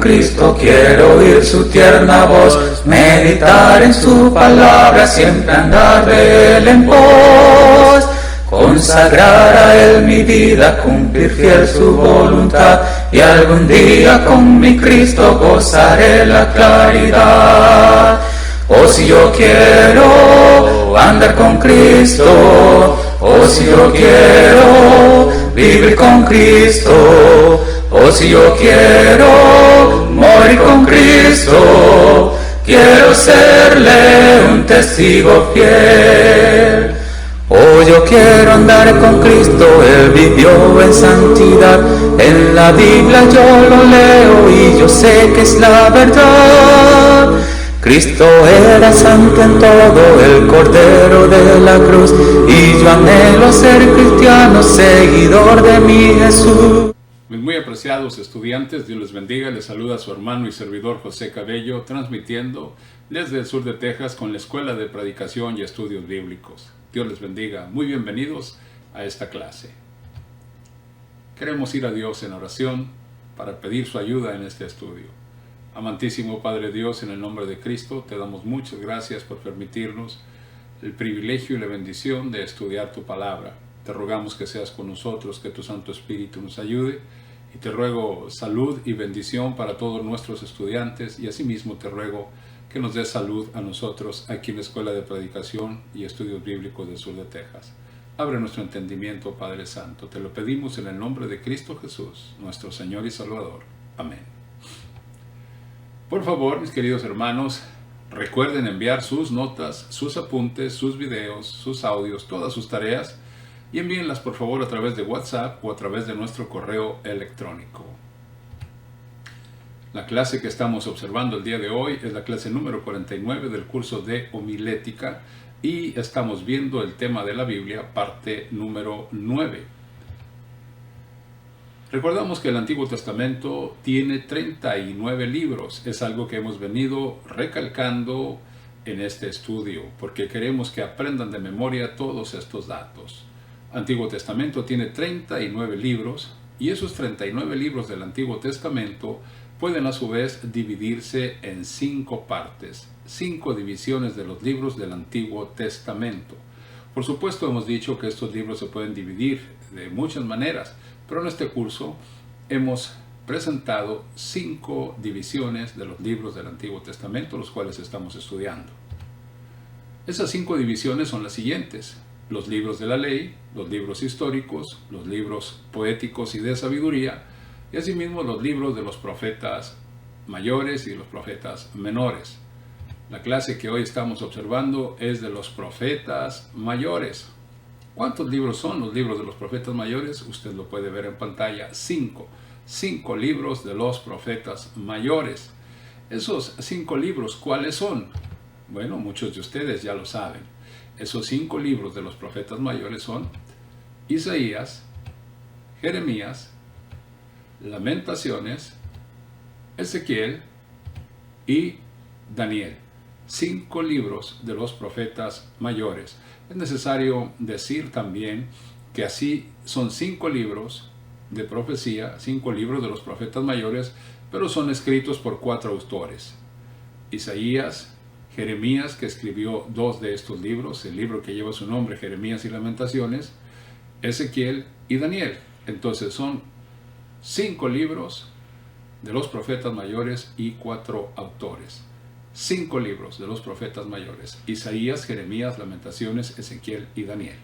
Cristo, quiero oír su tierna voz, meditar en su palabra, siempre andar de él en pos. Consagrar a él mi vida, cumplir fiel su voluntad, y algún día con mi Cristo gozaré la claridad. Oh, si yo quiero andar con Cristo, oh, si yo quiero vivir con Cristo, oh, si yo quiero morir con Cristo, quiero serle un testigo fiel. Oh, yo quiero andar con Cristo, Él vivió en santidad, en la Biblia yo lo leo y yo sé que es la verdad. Cristo era santo en todo, el Cordero de la cruz, y yo anhelo ser cristiano, seguidor de mi Jesús. Mis muy apreciados estudiantes, Dios les bendiga, les saluda su hermano y servidor José Cabello, transmitiendo desde el sur de Texas con la Escuela de Predicación y Estudios Bíblicos. Dios les bendiga, muy bienvenidos a esta clase. Queremos ir a Dios en oración para pedir su ayuda en este estudio. Amantísimo Padre Dios, en el nombre de Cristo, te damos muchas gracias por permitirnos el privilegio y la bendición de estudiar tu palabra. Te rogamos que seas con nosotros, que tu Santo Espíritu nos ayude, y te ruego salud y bendición para todos nuestros estudiantes, y asimismo te ruego que nos dé salud a nosotros aquí en la Escuela de Predicación y Estudios Bíblicos del sur de Texas. Abre nuestro entendimiento, Padre Santo. Te lo pedimos en el nombre de Cristo Jesús, nuestro Señor y Salvador. Amén. Por favor, mis queridos hermanos, recuerden enviar sus notas, sus apuntes, sus videos, sus audios, todas sus tareas, y envíenlas por favor a través de WhatsApp o a través de nuestro correo electrónico. La clase que estamos observando el día de hoy es la clase número 49 del curso de homilética, y estamos viendo el tema de la Biblia, parte número 9. Recordamos que el Antiguo Testamento tiene 39 libros. Es algo que hemos venido recalcando en este estudio, porque queremos que aprendan de memoria todos estos datos. Antiguo Testamento tiene 39 libros, y esos 39 libros del Antiguo Testamento pueden a su vez dividirse en 5 partes, 5 divisiones de los libros del Antiguo Testamento. Por supuesto, hemos dicho que estos libros se pueden dividir de muchas maneras, pero en este curso hemos presentado 5 divisiones de los libros del Antiguo Testamento, los cuales estamos estudiando. Esas 5 divisiones son las siguientes: los libros de la ley, los libros históricos, los libros poéticos y de sabiduría, y asimismo los libros de los profetas mayores y los profetas menores. La clase que hoy estamos observando es de los profetas mayores. ¿Cuántos libros son los libros de los profetas mayores? Usted lo puede ver en pantalla. 5 libros de los profetas mayores. Esos 5 libros, ¿cuáles son? Bueno, muchos de ustedes ya lo saben. Esos 5 libros de los profetas mayores son Isaías, Jeremías, Lamentaciones, Ezequiel y Daniel. 5 libros de los profetas mayores. Es necesario decir también que así son 5 libros de profecía, 5 libros de los profetas mayores, pero son escritos por 4 autores: Isaías, Jeremías, que escribió 2 de estos libros, el libro que lleva su nombre, Jeremías y Lamentaciones, Ezequiel y Daniel. Entonces son 5 libros de los profetas mayores y 4 autores. 5 libros de los profetas mayores: Isaías, Jeremías, Lamentaciones, Ezequiel y Daniel.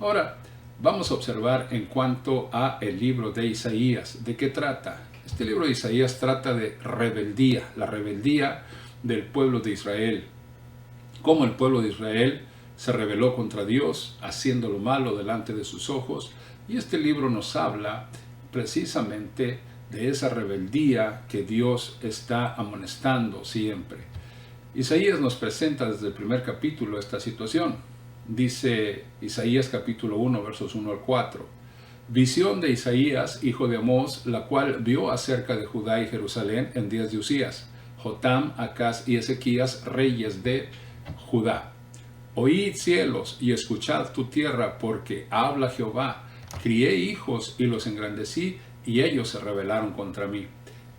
Ahora vamos a observar en cuanto a el libro de Isaías. ¿De qué trata? Este libro de Isaías trata de rebeldía, la rebeldía del pueblo de Israel. Cómo el pueblo de Israel se rebeló contra Dios, haciendo lo malo delante de sus ojos. Y este libro nos habla precisamente de esa rebeldía que Dios está amonestando siempre. Isaías nos presenta desde el primer capítulo esta situación. Dice Isaías capítulo 1, versos 1 al 4. Visión de Isaías, hijo de Amós, la cual vio acerca de Judá y Jerusalén en días de Usías, Jotam, Acaz y Ezequías, reyes de Judá. Oíd cielos y escuchad tu tierra, porque habla Jehová. Crié hijos y los engrandecí, y ellos se rebelaron contra mí.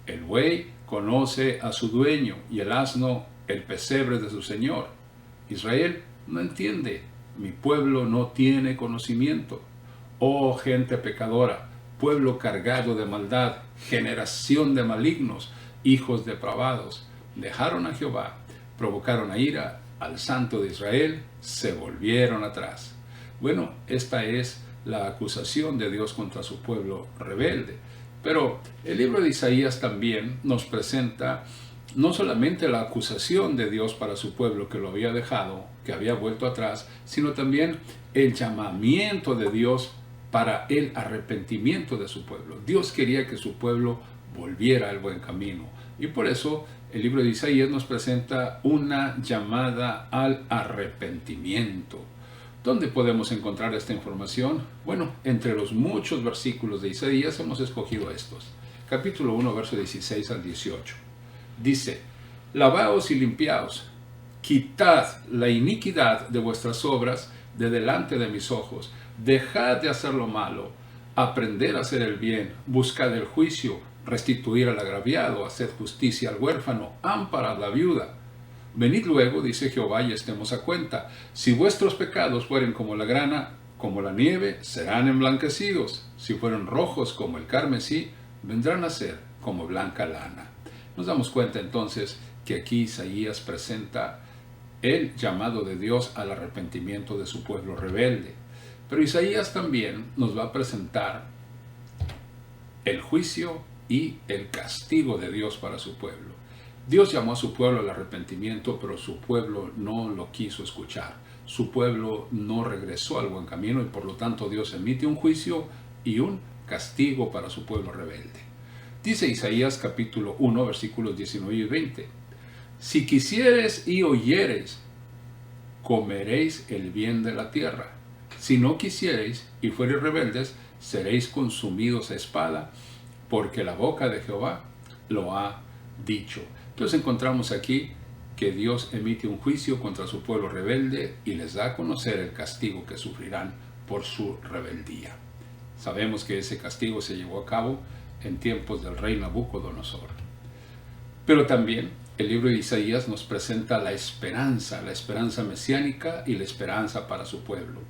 El buey conoce a su dueño y el asno el pesebre de su señor. Israel no entiende, mi pueblo no tiene conocimiento. Oh gente pecadora, pueblo cargado de maldad, generación de malignos, hijos depravados, dejaron a Jehová, provocaron a ira al Santo de Israel, se volvieron atrás. Bueno, esta es la acusación de Dios contra su pueblo rebelde. Pero el libro de Isaías también nos presenta no solamente la acusación de Dios para su pueblo que lo había dejado, que había vuelto atrás, sino también el llamamiento de Dios para el arrepentimiento de su pueblo. Dios quería que su pueblo volviera al buen camino. Y por eso el libro de Isaías nos presenta una llamada al arrepentimiento. ¿Dónde podemos encontrar esta información? Bueno, entre los muchos versículos de Isaías hemos escogido estos. Capítulo 1, verso 16 al 18. Dice: lavaos y limpiaos, quitad la iniquidad de vuestras obras de delante de mis ojos, dejad de hacer lo malo, aprended a hacer el bien, buscad el juicio, restituir al agraviado, haced justicia al huérfano, amparad la viuda. Venid luego, dice Jehová, y estemos a cuenta. Si vuestros pecados fueren como la grana, como la nieve, serán emblanquecidos. Si fueren rojos como el carmesí, vendrán a ser como blanca lana. Nos damos cuenta entonces que aquí Isaías presenta el llamado de Dios al arrepentimiento de su pueblo rebelde. Pero Isaías también nos va a presentar el juicio y el castigo de Dios para su pueblo. Dios llamó a su pueblo al arrepentimiento, pero su pueblo no lo quiso escuchar. Su pueblo no regresó al buen camino y por lo tanto Dios emite un juicio y un castigo para su pueblo rebelde. Dice Isaías capítulo 1, versículos 19 y 20. Si quisiereis y oyereis, comeréis el bien de la tierra. Si no quisiereis y fuereis rebeldes, seréis consumidos a espada, porque la boca de Jehová lo ha dicho. Entonces encontramos aquí que Dios emite un juicio contra su pueblo rebelde y les da a conocer el castigo que sufrirán por su rebeldía. Sabemos que ese castigo se llevó a cabo en tiempos del rey Nabucodonosor. Pero también el libro de Isaías nos presenta la esperanza mesiánica y la esperanza para su pueblo.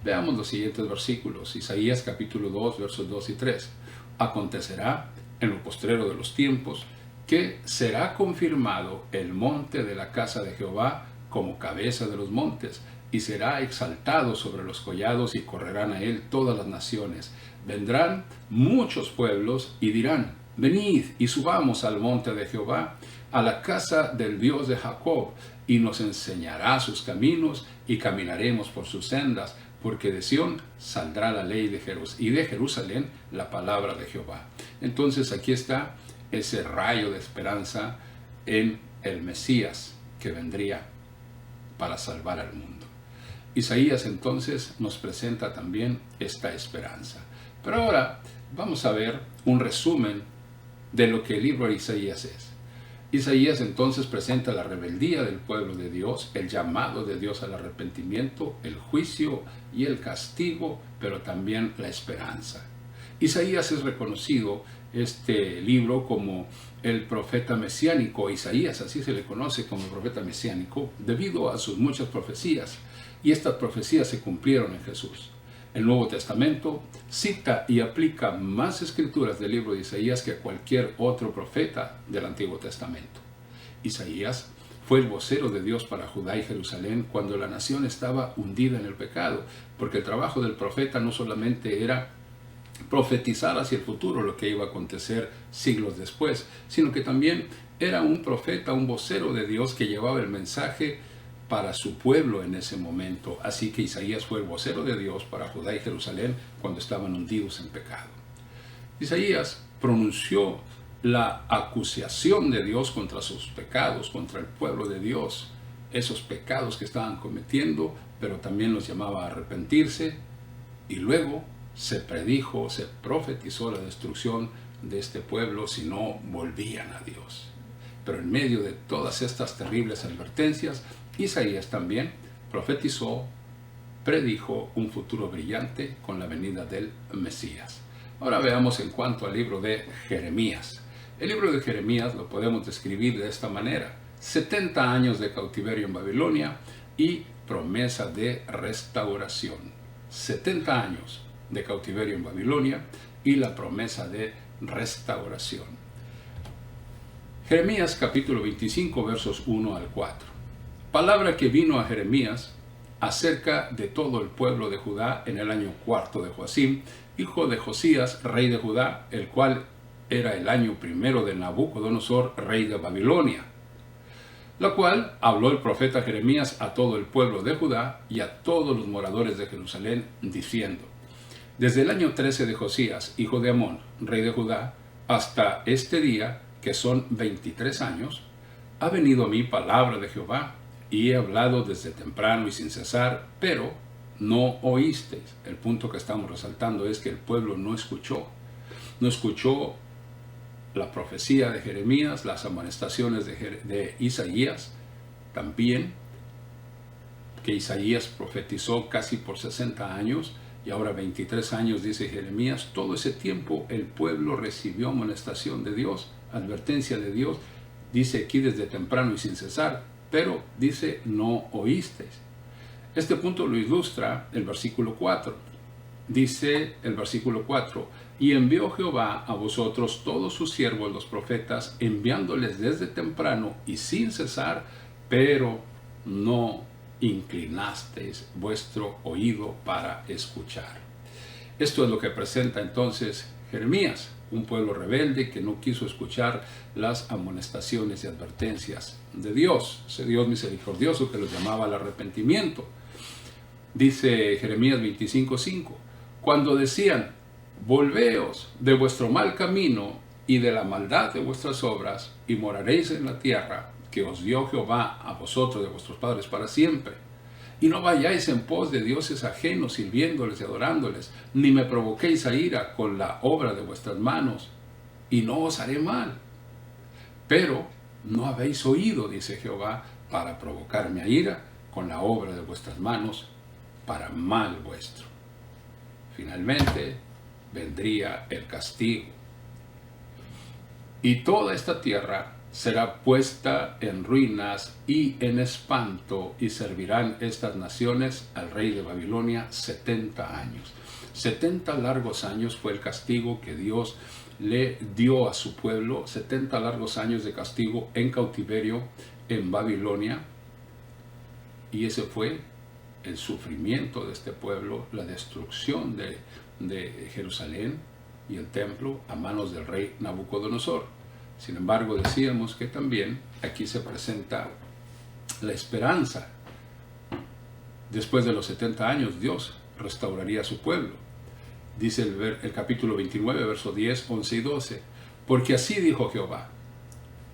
Veamos los siguientes versículos. Isaías capítulo 2, versos 2 y 3. Acontecerá en lo postrero de los tiempos que será confirmado el monte de la casa de Jehová como cabeza de los montes, y será exaltado sobre los collados, y correrán a él todas las naciones. Vendrán muchos pueblos y dirán: venid y subamos al monte de Jehová, a la casa del Dios de Jacob, y nos enseñará sus caminos, y caminaremos por sus sendas, porque de Sión saldrá la ley y de Jerusalén la palabra de Jehová. Entonces aquí está ese rayo de esperanza en el Mesías que vendría para salvar al mundo. Isaías entonces nos presenta también esta esperanza. Pero ahora vamos a ver un resumen de lo que el libro de Isaías es. Isaías entonces presenta la rebeldía del pueblo de Dios, el llamado de Dios al arrepentimiento, el juicio y el castigo, pero también la esperanza. Isaías es reconocido, este libro, como el profeta mesiánico. Isaías, así se le conoce como el profeta mesiánico, debido a sus muchas profecías, y estas profecías se cumplieron en Jesús. El Nuevo Testamento cita y aplica más escrituras del libro de Isaías que cualquier otro profeta del Antiguo Testamento. Isaías fue el vocero de Dios para Judá y Jerusalén cuando la nación estaba hundida en el pecado, porque el trabajo del profeta no solamente era profetizar hacia el futuro lo que iba a acontecer siglos después, sino que también era un profeta, un vocero de Dios que llevaba el mensaje para su pueblo en ese momento. Así que Isaías fue el vocero de Dios para Judá y Jerusalén cuando estaban hundidos en pecado. Isaías pronunció la acusación de Dios contra sus pecados, contra el pueblo de Dios, esos pecados que estaban cometiendo, pero también los llamaba a arrepentirse, y luego se predijo, se profetizó la destrucción de este pueblo si no volvían a Dios. Pero en medio de todas estas terribles advertencias, Isaías también profetizó, predijo un futuro brillante con la venida del Mesías. Ahora veamos en cuanto al libro de Jeremías. El libro de Jeremías lo podemos describir de esta manera: 70 años de cautiverio en Babilonia y promesa de restauración. 70 años de cautiverio en Babilonia y la promesa de restauración. Jeremías capítulo 25 versos 1 al 4. Palabra que vino a Jeremías acerca de todo el pueblo de Judá en el año cuarto de Joacim, hijo de Josías, rey de Judá, el cual era el año primero de Nabucodonosor, rey de Babilonia, la cual habló el profeta Jeremías a todo el pueblo de Judá y a todos los moradores de Jerusalén, diciendo: desde el año 13 de Josías, hijo de Amón, rey de Judá, hasta este día, que son 23 años, ha venido a mí palabra de Jehová, y he hablado desde temprano y sin cesar, pero no oísteis. El punto que estamos resaltando es que el pueblo no escuchó la profecía de Jeremías, las amonestaciones de Isaías, también, que Isaías profetizó casi por 60 años, y ahora 23 años, dice Jeremías. Todo ese tiempo el pueblo recibió amonestación de Dios, advertencia de Dios, dice aquí desde temprano y sin cesar, pero dice no oísteis. Este punto lo ilustra el versículo 4. Dice el versículo 4: y envió Jehová a vosotros todos sus siervos los profetas, enviándoles desde temprano y sin cesar, pero no inclinasteis vuestro oído para escuchar. Esto es lo que presenta entonces Jeremías, un pueblo rebelde que no quiso escuchar las amonestaciones y advertencias de Dios, ese Dios misericordioso que los llamaba al arrepentimiento. Dice Jeremías 25:5: cuando decían: volveos de vuestro mal camino y de la maldad de vuestras obras, y moraréis en la tierra que os dio Jehová a vosotros de vuestros padres para siempre. Y no vayáis en pos de dioses ajenos, sirviéndoles y adorándoles, ni me provoquéis a ira con la obra de vuestras manos, y no os haré mal. Pero no habéis oído, dice Jehová, para provocarme a ira con la obra de vuestras manos, para mal vuestro. Finalmente vendría el castigo, y toda esta tierra será puesta en ruinas y en espanto, y servirán estas naciones al rey de Babilonia 70 años. 70 largos años fue el castigo que Dios le dio a su pueblo, 70 largos años de castigo en cautiverio en Babilonia, y ese fue el sufrimiento de este pueblo, la destrucción de Jerusalén y el templo a manos del rey Nabucodonosor. Sin embargo, decíamos que también aquí se presenta la esperanza. Después de los 70 años, Dios restauraría a su pueblo. Dice el capítulo 29, versos 10, 11 y 12. Porque así dijo Jehová: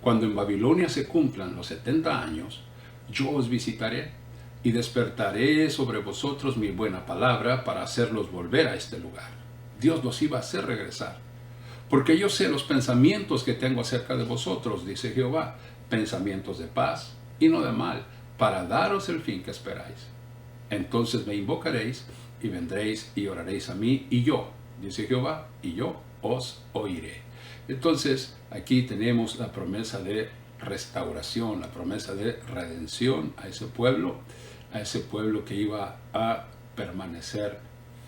cuando en Babilonia se cumplan los 70 años, yo os visitaré y despertaré sobre vosotros mi buena palabra para hacerlos volver a este lugar. Dios los iba a hacer regresar. Porque yo sé los pensamientos que tengo acerca de vosotros, dice Jehová, pensamientos de paz y no de mal, para daros el fin que esperáis. Entonces me invocaréis y vendréis y oraréis a mí, y yo, dice Jehová, y yo os oiré. Entonces aquí tenemos la promesa de restauración, la promesa de redención a ese pueblo que iba a permanecer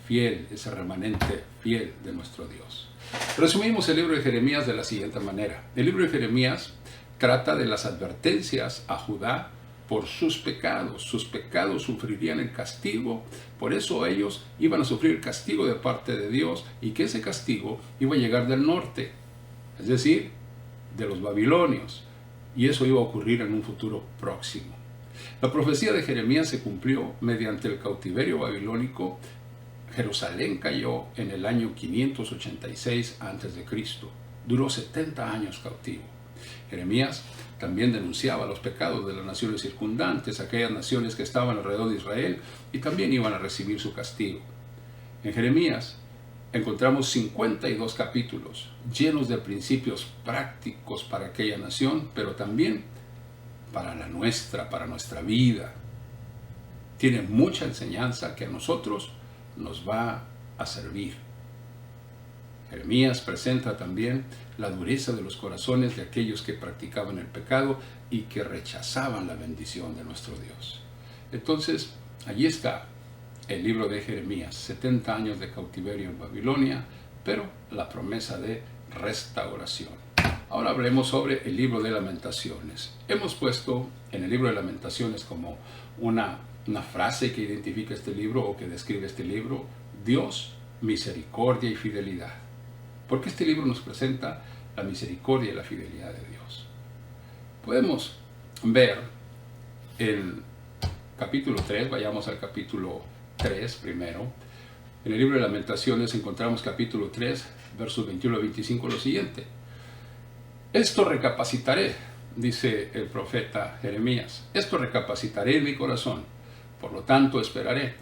fiel, ese remanente fiel de nuestro Dios. Resumimos el libro de Jeremías de la siguiente manera. El libro de Jeremías trata de las advertencias a Judá por sus pecados. Sus pecados sufrirían el castigo, por eso ellos iban a sufrir el castigo de parte de Dios, y que ese castigo iba a llegar del norte, es decir, de los babilonios, y eso iba a ocurrir en un futuro próximo. La profecía de Jeremías se cumplió mediante el cautiverio babilónico. Jerusalén cayó en el año 586 a.C. Duró 70 años cautivo. Jeremías también denunciaba los pecados de las naciones circundantes, aquellas naciones que estaban alrededor de Israel, y también iban a recibir su castigo. En Jeremías encontramos 52 capítulos llenos de principios prácticos para aquella nación, pero también para la nuestra, para nuestra vida. Tiene mucha enseñanza que a nosotros nos va a servir. Jeremías presenta también la dureza de los corazones de aquellos que practicaban el pecado y que rechazaban la bendición de nuestro Dios. Entonces, allí está el libro de Jeremías, 70 años de cautiverio en Babilonia, pero la promesa de restauración. Ahora hablemos sobre el libro de Lamentaciones. Hemos puesto en el libro de Lamentaciones como una frase que identifica este libro o que describe este libro: Dios, misericordia y fidelidad. Porque este libro nos presenta la misericordia y la fidelidad de Dios. Podemos ver en capítulo 3, vayamos al capítulo 3 primero. En el libro de Lamentaciones encontramos capítulo 3, versos 21 al 25, lo siguiente: esto recapacitaré, dice el profeta Jeremías, esto recapacitaré en mi corazón, por lo tanto esperaré.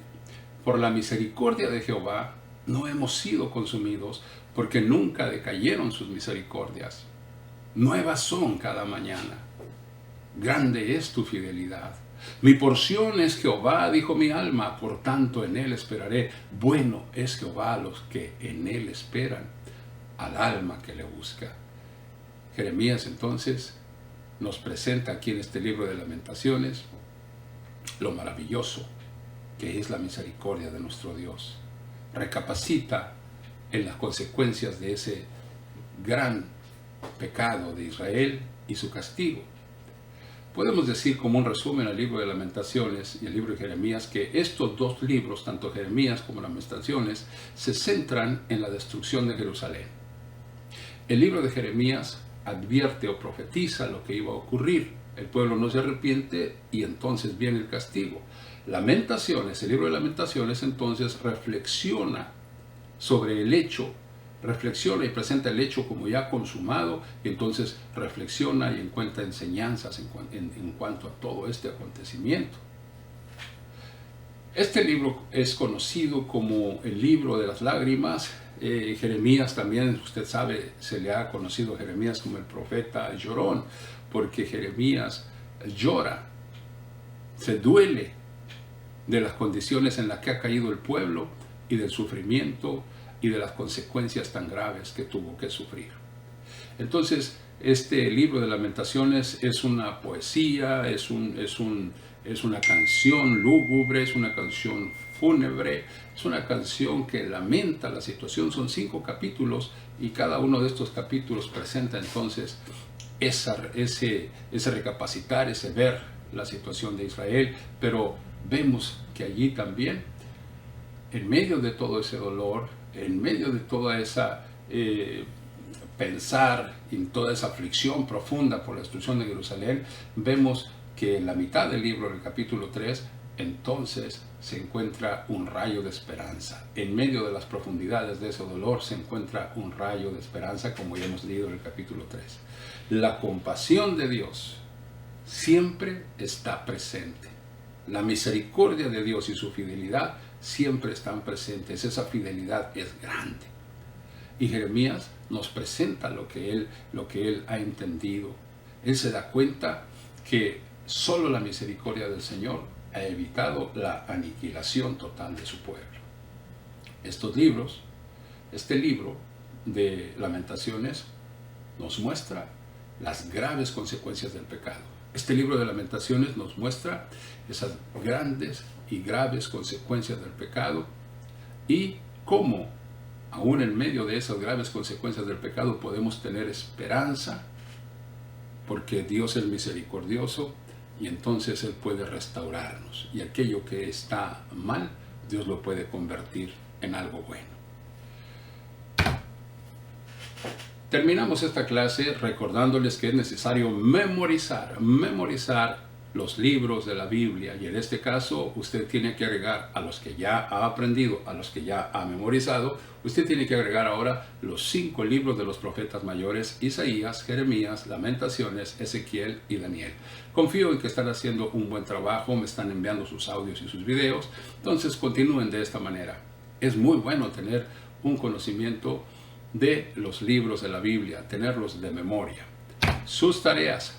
Por la misericordia de Jehová no hemos sido consumidos, porque nunca decayeron sus misericordias. Nuevas son cada mañana. Grande es tu fidelidad. Mi porción es Jehová, dijo mi alma, por tanto en él esperaré. Bueno es Jehová a los que en él esperan, al alma que le busca. Jeremías entonces nos presenta aquí en este libro de Lamentaciones lo maravilloso que es la misericordia de nuestro Dios. Recapacita en las consecuencias de ese gran pecado de Israel y su castigo. Podemos decir como un resumen al libro de Lamentaciones y el libro de Jeremías que estos dos libros, tanto Jeremías como Lamentaciones, se centran en la destrucción de Jerusalén. El libro de Jeremías advierte o profetiza lo que iba a ocurrir. El pueblo no se arrepiente y entonces viene el castigo. Lamentaciones, el libro de Lamentaciones entonces reflexiona sobre el hecho, reflexiona y presenta el hecho como ya consumado, y entonces reflexiona y encuentra enseñanzas en cuanto a todo este acontecimiento. Este libro es conocido como el libro de las lágrimas. Jeremías también, usted sabe, se le ha conocido a Jeremías como el profeta llorón, porque Jeremías llora, se duele de las condiciones en las que ha caído el pueblo y del sufrimiento y de las consecuencias tan graves que tuvo que sufrir. Entonces, este libro de Lamentaciones es una poesía, es una canción lúgubre, es una canción fúnebre, es una canción que lamenta la situación. Son 5 capítulos y cada uno de estos capítulos presenta entonces ese recapacitar, ese ver la situación de Israel, pero vemos que allí también, en medio de todo ese dolor, en medio de toda esa pensar, en toda esa aflicción profunda por la destrucción de Jerusalén, vemos que en la mitad del libro, en el capítulo 3, entonces se encuentra un rayo de esperanza. En medio de las profundidades de ese dolor se encuentra un rayo de esperanza, como ya hemos leído en el capítulo 3. La compasión de Dios siempre está presente. La misericordia de Dios y su fidelidad siempre están presentes. Esa fidelidad es grande. Y Jeremías nos presenta lo que él ha entendido. Él se da cuenta que solo la misericordia del Señor ha evitado la aniquilación total de su pueblo. Este libro de Lamentaciones nos muestra las graves consecuencias del pecado. Este libro de Lamentaciones nos muestra esas grandes y graves consecuencias del pecado y cómo, aún en medio de esas graves consecuencias del pecado, podemos tener esperanza, porque Dios es misericordioso y entonces Él puede restaurarnos. Y aquello que está mal, Dios lo puede convertir en algo bueno. Terminamos esta clase recordándoles que es necesario memorizar los libros de la Biblia, y en este caso usted tiene que agregar, a los que ya ha aprendido, a los que ya ha memorizado, usted tiene que agregar ahora los 5 libros de los profetas mayores: Isaías, Jeremías, Lamentaciones, Ezequiel y Daniel. Confío en que están haciendo un buen trabajo, me están enviando sus audios y sus videos, entonces continúen de esta manera. Es muy bueno tener un conocimiento de los libros de la Biblia, tenerlos de memoria. Sus tareas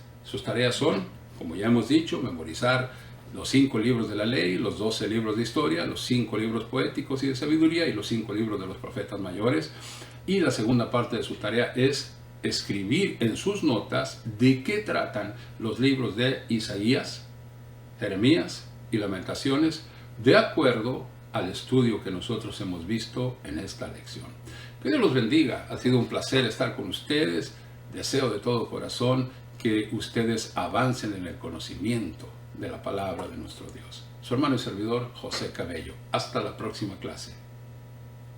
son, como ya hemos dicho, memorizar los 5 libros de la ley, los 12 libros de historia, los 5 libros poéticos y de sabiduría y los 5 libros de los profetas mayores. Y la segunda parte de su tarea es escribir en sus notas de qué tratan los libros de Isaías, Jeremías y Lamentaciones, de acuerdo al estudio que nosotros hemos visto en esta lección. Que Dios los bendiga. Ha sido un placer estar con ustedes. Deseo de todo corazón que ustedes avancen en el conocimiento de la palabra de nuestro Dios. Su hermano y servidor, José Cabello. Hasta la próxima clase.